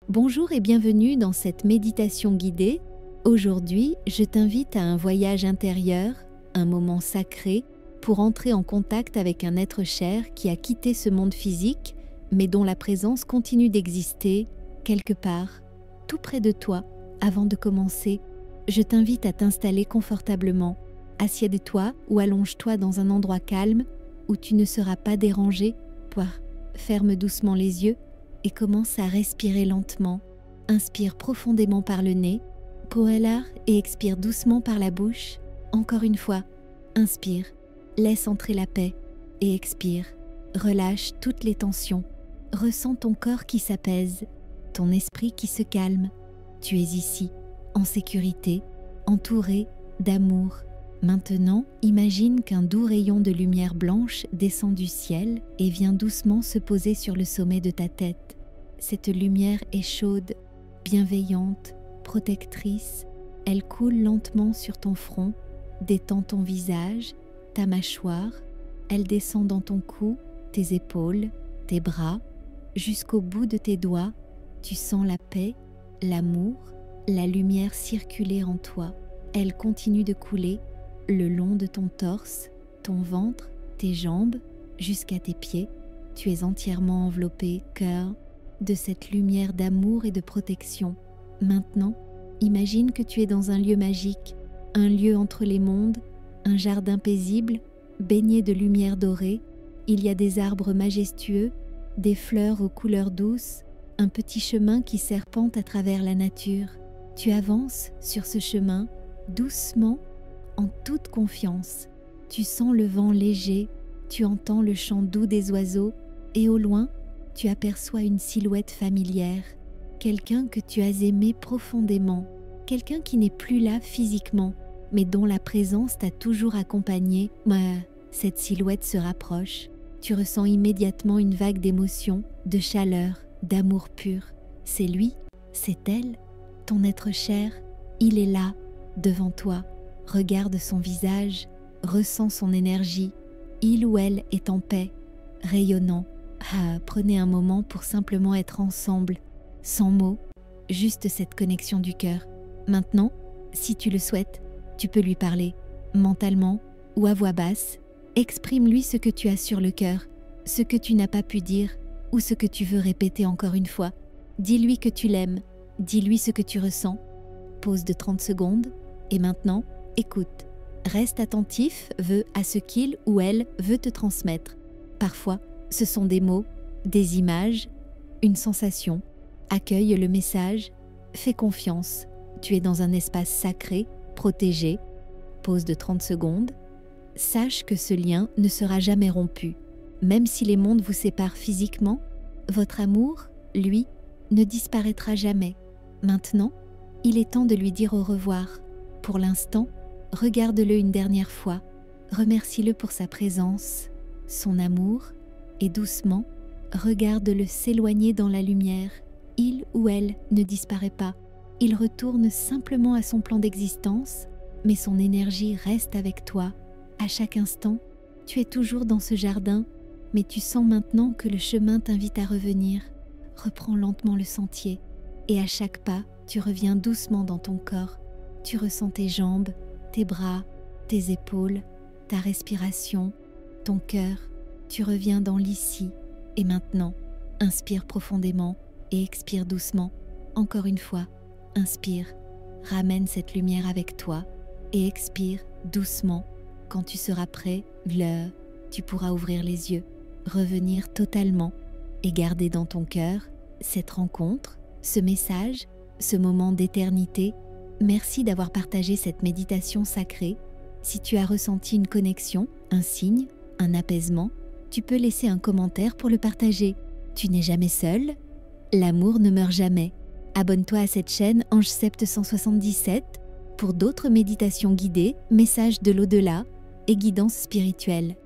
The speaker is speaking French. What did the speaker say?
Bonjour et bienvenue dans cette méditation guidée. Aujourd'hui, je t'invite à un voyage intérieur, un moment sacré, pour entrer en contact avec un être cher qui a quitté ce monde physique, mais dont la présence continue d'exister quelque part, tout près de toi. Avant de commencer, je t'invite à t'installer confortablement. Assieds-toi ou allonge-toi dans un endroit calme où tu ne seras pas dérangé. Ferme doucement les yeux et commence à respirer lentement. Inspire profondément par le nez, et expire doucement par la bouche. Encore une fois, inspire, laisse entrer la paix et expire. Relâche toutes les tensions. Ressens ton corps qui s'apaise, ton esprit qui se calme. Tu es ici, en sécurité, entouré d'amour. Maintenant, imagine qu'un doux rayon de lumière blanche descend du ciel et vient doucement se poser sur le sommet de ta tête. Cette lumière est chaude, bienveillante, protectrice. Elle coule lentement sur ton front, détend ton visage, ta mâchoire. Elle descend dans ton cou, tes épaules, tes bras, jusqu'au bout de tes doigts. Tu sens la paix, l'amour, la lumière circuler en toi. Elle continue de couler le long de ton torse, ton ventre, tes jambes, jusqu'à tes pieds. Tu es entièrement enveloppé, cœur, de cette lumière d'amour et de protection. Maintenant, imagine que tu es dans un lieu magique, un lieu entre les mondes, un jardin paisible, baigné de lumière dorée. Il y a des arbres majestueux, des fleurs aux couleurs douces, un petit chemin qui serpente à travers la nature. Tu avances sur ce chemin, doucement, en toute confiance. Tu sens le vent léger, tu entends le chant doux des oiseaux et au loin, tu aperçois une silhouette familière, quelqu'un que tu as aimé profondément, quelqu'un qui n'est plus là physiquement, mais dont la présence t'a toujours accompagné. Cette silhouette se rapproche. Tu ressens immédiatement une vague d'émotion, de chaleur, d'amour pur. C'est lui, c'est elle, ton être cher. Il est là, devant toi. Regarde son visage, ressens son énergie. Il ou elle est en paix, rayonnant. Prenez un moment pour simplement être ensemble, sans mots, juste cette connexion du cœur. Maintenant, si tu le souhaites, tu peux lui parler, mentalement ou à voix basse. Exprime-lui ce que tu as sur le cœur, ce que tu n'as pas pu dire ou ce que tu veux répéter encore une fois. Dis-lui que tu l'aimes, dis-lui ce que tu ressens. Pause de 30 secondes et maintenant, écoute. Reste attentif à ce qu'il ou elle veut te transmettre. Parfois, ce sont des mots, des images, une sensation. Accueille le message, fais confiance. Tu es dans un espace sacré, protégé. Pause de 30 secondes. Sache que ce lien ne sera jamais rompu. Même si les mondes vous séparent physiquement, votre amour, lui, ne disparaîtra jamais. Maintenant, il est temps de lui dire au revoir. Pour l'instant, regarde-le une dernière fois. Remercie-le pour sa présence, son amour, et doucement, regarde-le s'éloigner dans la lumière. Il ou elle ne disparaît pas. Il retourne simplement à son plan d'existence, mais son énergie reste avec toi. À chaque instant, tu es toujours dans ce jardin, mais tu sens maintenant que le chemin t'invite à revenir. Reprends lentement le sentier, et à chaque pas, tu reviens doucement dans ton corps. Tu ressens tes jambes, tes bras, tes épaules, ta respiration, ton cœur. Tu reviens dans l'ici et maintenant. Inspire profondément et expire doucement. Encore une fois, inspire, ramène cette lumière avec toi et expire doucement. Quand tu seras prêt, tu pourras ouvrir les yeux, revenir totalement et garder dans ton cœur cette rencontre, ce message, ce moment d'éternité. Merci d'avoir partagé cette méditation sacrée. Si tu as ressenti une connexion, un signe, un apaisement, tu peux laisser un commentaire pour le partager. Tu n'es jamais seul, l'amour ne meurt jamais. Abonne-toi à cette chaîne Ange Sept 177 pour d'autres méditations guidées, messages de l'au-delà et guidance spirituelle.